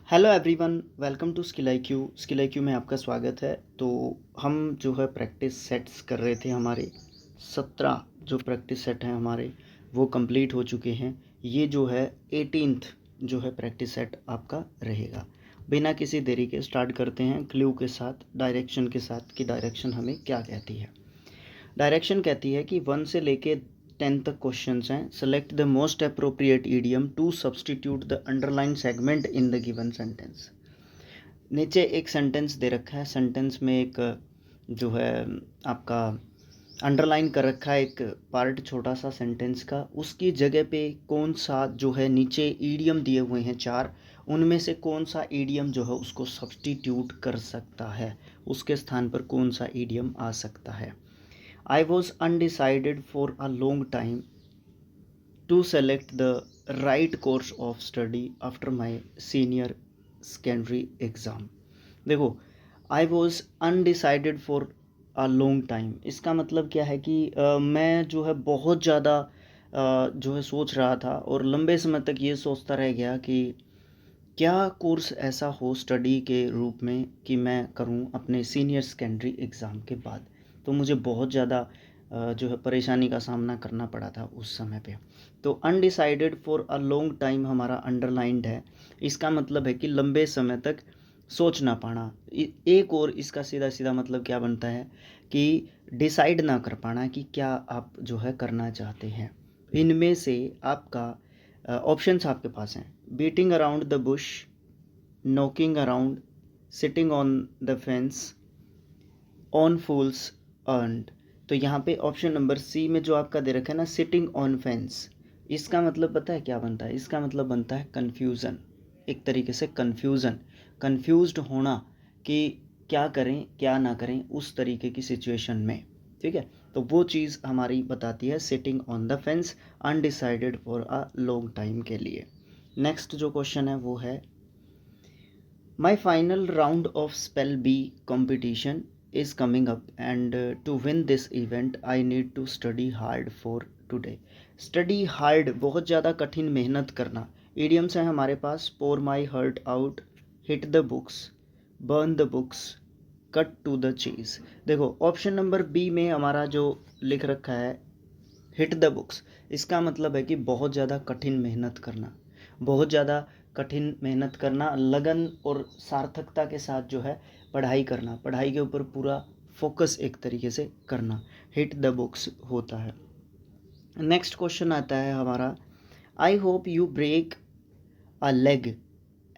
Hello everyone, welcome to skill I Q में आपका स्वागत है। तो हम जो है प्रैक्टिस सेट्स कर रहे थे। हमारे 17 जो प्रैक्टिस सेट हैं हमारे वो कंप्लीट हो चुके हैं। ये जो है 18th जो है प्रैक्टिस सेट आपका रहेगा। बिना किसी देरी के स्टार्ट करते हैं क्लू के साथ, डायरेक्शन के साथ कि डायरेक्शन हमें क्या कहती है। डायरेक्शन कहती है कि 1 से लेके 10 तक क्वेश्चंस हैं। Select the most appropriate idiom to substitute the underline segment in the given sentence. नीचे एक सेंटेंस दे रखा है, सेंटेंस में एक जो है आपका अंडरलाइन कर रखा है एक पार्ट छोटा सा सेंटेंस का। उसकी जगह पे कौन सा जो है नीचे ईडियम दिए हुए हैं 4, उनमें से कौन सा ईडियम जो है उसको सब्सटीट्यूट कर सकता है, उसके स्थान पर कौन सा ईडियम आ सकता है। I was undecided for a long time to select the right course of study after my senior secondary exam। देखो, I was undecided for a long time, इसका मतलब क्या है कि मैं जो है बहुत ज़्यादा जो है सोच रहा था और लंबे समय तक ये सोचता रह गया कि क्या कोर्स ऐसा हो स्टडी के रूप में कि मैं करूं अपने सीनियर सेकेंडरी एग्ज़ाम के बाद। तो मुझे बहुत ज़्यादा जो है परेशानी का सामना करना पड़ा था उस समय पे। तो undecided for a long time हमारा अंडरलाइंड है। इसका मतलब है कि लंबे समय तक सोच ना पाना। एक और इसका सीधा सीधा मतलब क्या बनता है कि डिसाइड ना कर पाना कि क्या आप जो है करना चाहते हैं। इनमें से आपका ऑप्शंस आपके पास हैं: beating around the Bush, knocking around, sitting on the fence, on fools earned. तो यहाँ पे ऑप्शन नंबर सी में जो आपका दे रखा है ना, सिटिंग ऑन फेंस, इसका मतलब पता है क्या बनता है? इसका मतलब बनता है कन्फ्यूज़न। एक तरीके से कन्फ्यूज्ड होना कि क्या करें क्या ना करें उस तरीके की सिचुएशन में। ठीक है, तो वो चीज़ हमारी बताती है sitting on the fence, undecided for a long time के लिए। नेक्स्ट जो क्वेश्चन है वो है, my final round of spell bee competition is coming up and to win this event I need to study hard for today। Study hard, बहुत ज़्यादा कठिन मेहनत करना। इडियम्स हैं हमारे पास: pour my heart out, hit the books, burn the books, cut to the chase. देखो, option number B में हमारा जो लिख रखा है हिट द बुक्स, इसका मतलब है कि बहुत ज़्यादा कठिन मेहनत करना, बहुत ज़्यादा कठिन मेहनत करना, लगन और सार्थकता के साथ जो है पढ़ाई करना, पढ़ाई के ऊपर पूरा फोकस एक तरीके से करना, हिट द बुक्स होता है। नेक्स्ट क्वेश्चन आता है हमारा, I hope you break a leg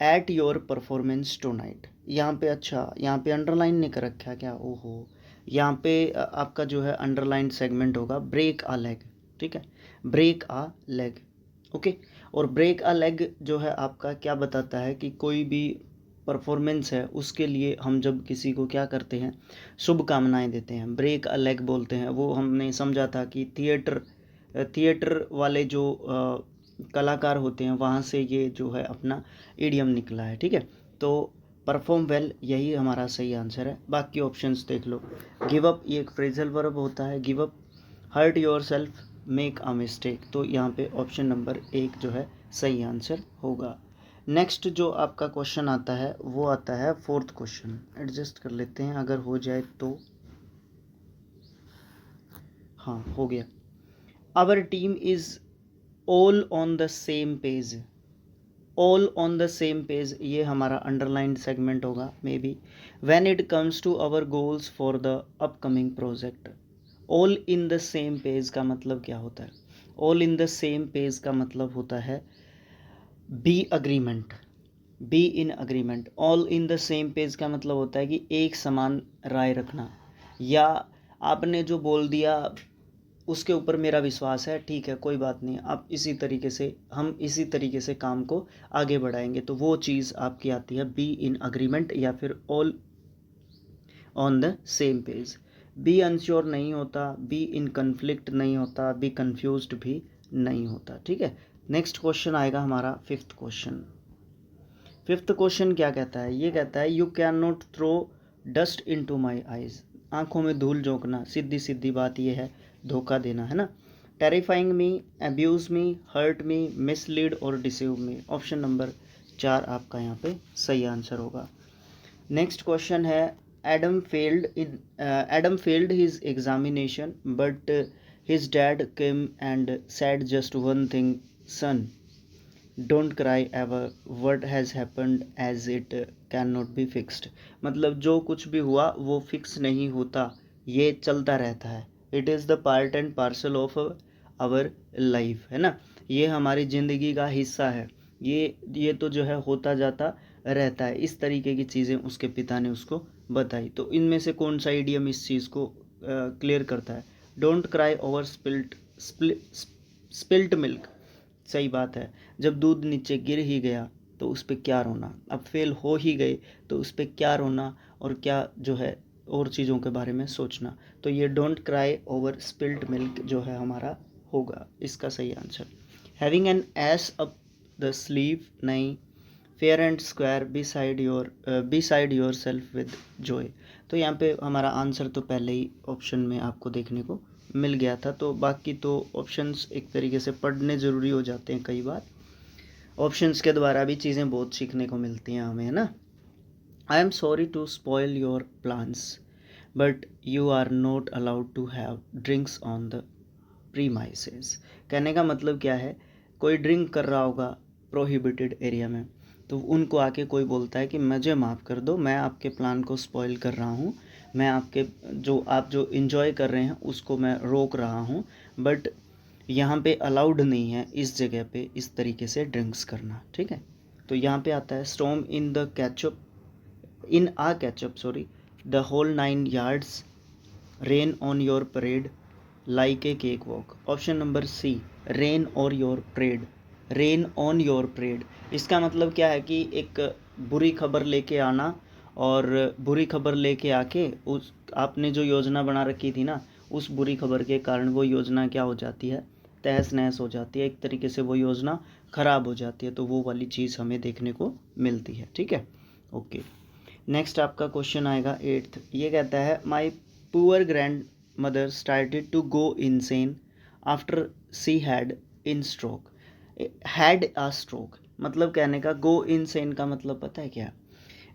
at your performance tonight. यहाँ पे अच्छा, यहाँ पे अंडरलाइन नहीं कर रखा क्या? ओहो, यहाँ पे आपका जो है अंडरलाइन सेगमेंट होगा ब्रेक अ लेग। ठीक है, ब्रेक अ लेग, ओके। और ब्रेक अ लेग जो है आपका क्या बताता है कि कोई भी परफॉर्मेंस है उसके लिए हम जब किसी को क्या करते हैं, शुभकामनाएं देते हैं, ब्रेक अ लेग बोलते हैं। वो हमने समझा था कि थिएटर वाले जो कलाकार होते हैं वहाँ से ये जो है अपना इडियम निकला है। ठीक है, तो परफॉर्म वेल यही हमारा सही आंसर है। बाकी ऑप्शंस देख लो। गिव अप ये एक फ्रेजल वर्ब होता है, give up, hurt your self, make a mistake. तो यहाँ पे ऑप्शन नंबर 1 जो है सही आंसर होगा। नेक्स्ट जो आपका क्वेश्चन आता है वो आता है 4th क्वेश्चन। एडजस्ट कर लेते हैं अगर हो जाए तो। हाँ, हो गया। Our team is all on the same page, all on the same page ये हमारा अंडरलाइंड सेगमेंट होगा maybe. When it comes to our goals for the upcoming project, all in the same page का मतलब क्या होता है? All in the same page का मतलब होता है be agreement, be in agreement. All in the same page का मतलब होता है कि एक समान राय रखना, या आपने जो बोल दिया उसके ऊपर मेरा विश्वास है, ठीक है कोई बात नहीं, आप इसी तरीके से, हम इसी तरीके से काम को आगे बढ़ाएंगे। तो वो चीज़ आपकी आती है बी इन अग्रीमेंट या फिर all on the same page. Be unsure नहीं होता, बी इन कन्फ्लिक्ट नहीं होता, बी कन्फ्यूज्ड भी नहीं होता। ठीक है, नेक्स्ट क्वेश्चन आएगा हमारा 5th क्वेश्चन। 5th क्वेश्चन क्या कहता है? ये कहता है, you can not throw dust into my eyes. आँखों में धूल झोंकना, सीधी सीधी बात ये है, धोखा देना है ना। Terrifying me, abuse me, hurt me, mislead और डिसीव मी। ऑप्शन नंबर 4 आपका यहाँ पे सही आंसर होगा। नेक्स्ट क्वेश्चन है Adam failed his examination but his dad came and said just one thing, son don't cry ever, what has happened as it can not be fixed. मतलब जो कुछ भी हुआ वो फिक्स नहीं होता, ये चलता रहता है। It is the part and parcel of our life, है ना, ये हमारी ज़िंदगी का हिस्सा है, ये तो जो है होता जाता रहता है। इस तरीके की चीज़ें उसके पिता ने उसको बताई। तो इनमें से कौन सा इडियम इस चीज़ को क्लियर करता है? Don't cry over spilt milk, सही बात है। जब दूध नीचे गिर ही गया तो उस पर क्या रोना, अब फेल हो ही गए तो उस पर क्या रोना और क्या जो है और चीज़ों के बारे में सोचना। तो ये don't cry over spilled milk जो है हमारा होगा इसका सही answer. Having an ace up the sleeve, नहीं, fair and square beside yourself with joy. तो यहाँ पे हमारा आंसर तो पहले ही ऑप्शन में आपको देखने को मिल गया था। तो बाकी तो ऑप्शंस एक तरीके से पढ़ने ज़रूरी हो जाते हैं कई बार, ऑप्शंस के द्वारा भी चीज़ें बहुत सीखने को मिलती हैं हमें, है ना। I am sorry to spoil your plans but you are not allowed to have drinks on the premises. कहने का मतलब क्या है, कोई ड्रिंक कर रहा होगा प्रोहिबिटेड एरिया में, तो उनको आके कोई बोलता है कि मुझे माफ़ कर दो, मैं आपके प्लान को स्पॉइल कर रहा हूँ, मैं आपके आप जो इन्जॉय कर रहे हैं उसको मैं रोक रहा हूँ, बट यहाँ पे अलाउड नहीं है इस जगह पे इस तरीके से ड्रिंक्स करना, ठीक है। तो यहाँ पे आता है storm in a ketchup sorry the whole 9 yards, rain on your parade, like a cakewalk. Option number C, rain और your parade, rain on your parade. इसका मतलब क्या है कि एक बुरी खबर लेके आना, और बुरी खबर लेके आके उस आपने जो योजना बना रखी थी ना, उस बुरी खबर के कारण वो योजना क्या हो जाती है, तहस नहस हो जाती है, एक तरीके से वो योजना ख़राब हो जाती है। तो वो वाली चीज़ हमें देखने को मिलती है, ठीक है। ओके, नेक्स्ट आपका क्वेश्चन आएगा 8th। ये कहता है my poor grandmother started to go insane after she had in stroke, had a stroke. मतलब कहने का गो इनसेन का मतलब पता है क्या?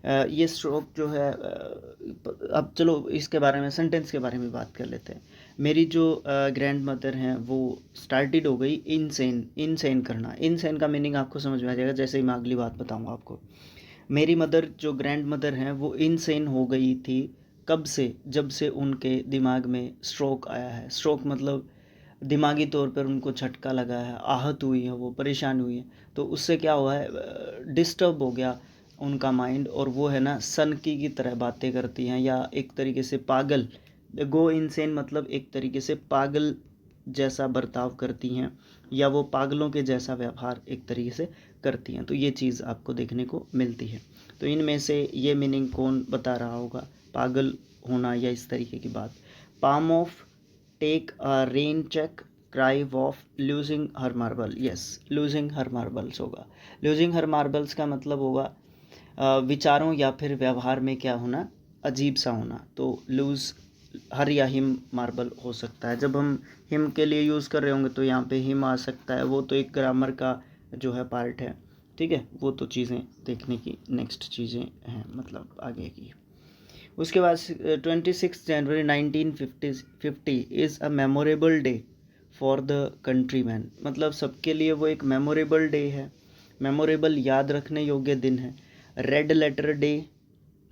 ये स्ट्रोक जो है अब चलो इसके बारे में, सेंटेंस के बारे में बात कर लेते हैं। मेरी जो ग्रैंड मदर हैं वो स्टार्टेड हो गई इनसेन करना। इनसेन का मीनिंग आपको समझ में आ जाएगा जैसे ही मैं अगली बात बताऊंगा आपको। मेरी मदर जो ग्रैंड मदर हैं वो इनसेन हो गई थी, कब से? जब से उनके दिमाग में स्ट्रोक आया है। स्ट्रोक मतलब दिमागी तौर पर उनको झटका लगा है, आहत हुई है, वो परेशान हुई है, तो उससे क्या हुआ है, डिस्टर्ब हो गया उनका माइंड, और वो है ना सनकी की तरह बातें करती हैं, या एक तरीके से पागल, गो इनसेन मतलब एक तरीके से पागल जैसा बर्ताव करती हैं, या वो पागलों के जैसा व्यवहार एक तरीके से करती हैं। तो ये चीज़ आपको देखने को मिलती है। तो इनमें से ये मीनिंग कौन बता रहा होगा, पागल होना या इस तरीके की बात? Palm off, take a rain check, cry off, losing her marble. Yes, losing her marbles होगा। लूजिंग हर मार्बल्स का मतलब होगा विचारों या फिर व्यवहार में क्या होना, अजीब सा होना। तो लूज़ हर या हिम मार्बल हो सकता है। जब हम हिम के लिए यूज़ कर रहे होंगे तो यहाँ पे हिम आ सकता है, वो तो एक ग्रामर का जो है पार्ट है, ठीक है। वो तो चीज़ें देखने की नेक्स्ट चीज़ें हैं, मतलब आगे की। उसके बाद 26 जनवरी 1950 is a memorable day for the country man. मतलब सबके लिए वो एक मेमोरेबल डे है, मेमोरेबल याद रखने योग्य दिन है। रेड लेटर डे,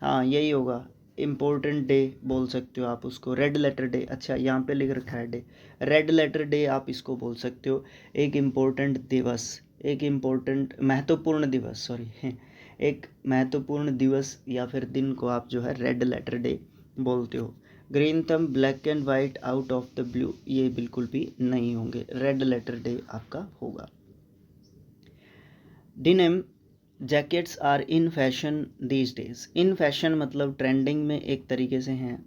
हाँ यही होगा, इम्पोर्टेंट डे बोल सकते हो आप उसको, रेड लेटर डे। अच्छा यहाँ पे लिख रखा है डे, रेड लेटर डे आप इसको बोल सकते हो। एक इम्पोर्टेंट दिवस, एक इम्पोर्टेंट महत्वपूर्ण दिवस, सॉरी एक महत्वपूर्ण दिवस या फिर दिन को आप जो है रेड लेटर डे बोलते हो। Green thumb, black and white, out of the blue, ये बिल्कुल भी नहीं होंगे, रेड लेटर डे आपका होगा। Denim jackets are in fashion these days. In fashion मतलब ट्रेंडिंग में एक तरीके से हैं,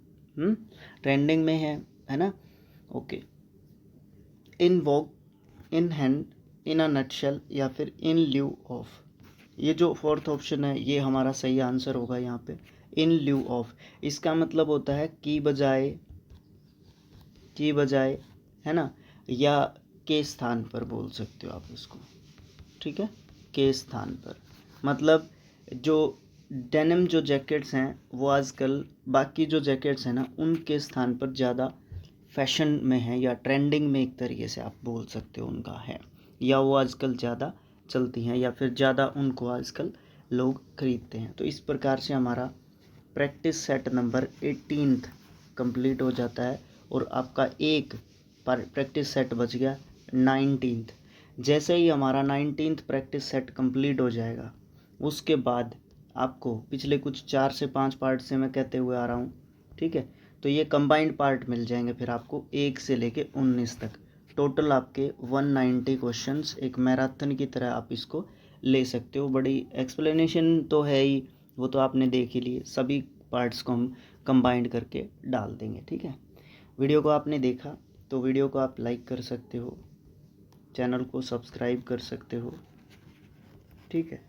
ट्रेंडिंग में है ना। Okay, in walk, in hand, in a nutshell, या फिर इन ल्यू ऑफ। ये जो फोर्थ ऑप्शन है ये हमारा सही आंसर होगा यहाँ पे, इन ल्यू ऑफ। इसका मतलब होता है की बजाय, है ना, या के स्थान पर बोल सकते हो आप इसको, ठीक है, के स्थान पर। मतलब जो डेनिम जो जैकेट्स हैं वो आजकल बाकी जो जैकेट्स हैं ना उनके स्थान पर ज़्यादा फैशन में है, या ट्रेंडिंग में एक तरीके से आप बोल सकते हो उनका है, या वो आजकल ज़्यादा चलती हैं, या फिर ज़्यादा उनको आजकल लोग खरीदते हैं। तो इस प्रकार से हमारा प्रैक्टिस सेट नंबर 18 कंप्लीट हो जाता है और आपका एक प्रैक्टिस सेट बच गया 19। जैसे ही हमारा 19 प्रैक्टिस सेट कंप्लीट हो जाएगा उसके बाद आपको पिछले कुछ 4 से 5 पार्ट से मैं कहते हुए आ रहा हूँ, ठीक है, तो ये कंबाइंड पार्ट मिल जाएंगे फिर आपको 1 से लेके 19 तक। टोटल आपके 190 क्वेश्चंस एक मैराथन की तरह आप इसको ले सकते हो। बड़ी एक्सप्लेनेशन तो है ही, वो तो आपने देख ही लिए, सभी पार्ट्स को हम कंबाइंड करके डाल देंगे, ठीक है। वीडियो को आपने देखा तो वीडियो को आप लाइक कर सकते हो, चैनल को सब्सक्राइब कर सकते हो, ठीक है,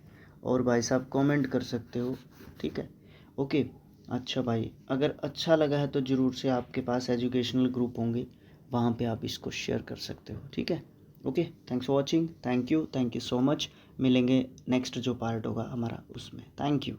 और भाई साहब कमेंट कर सकते हो, ठीक है, ओके। अच्छा भाई, अगर अच्छा लगा है तो ज़रूर से आपके पास एजुकेशनल ग्रुप होंगे, वहाँ पे आप इसको शेयर कर सकते हो, ठीक है। Okay, thanks for watching, thank you so much. मिलेंगे नेक्स्ट जो पार्ट होगा हमारा उसमें। Thank you.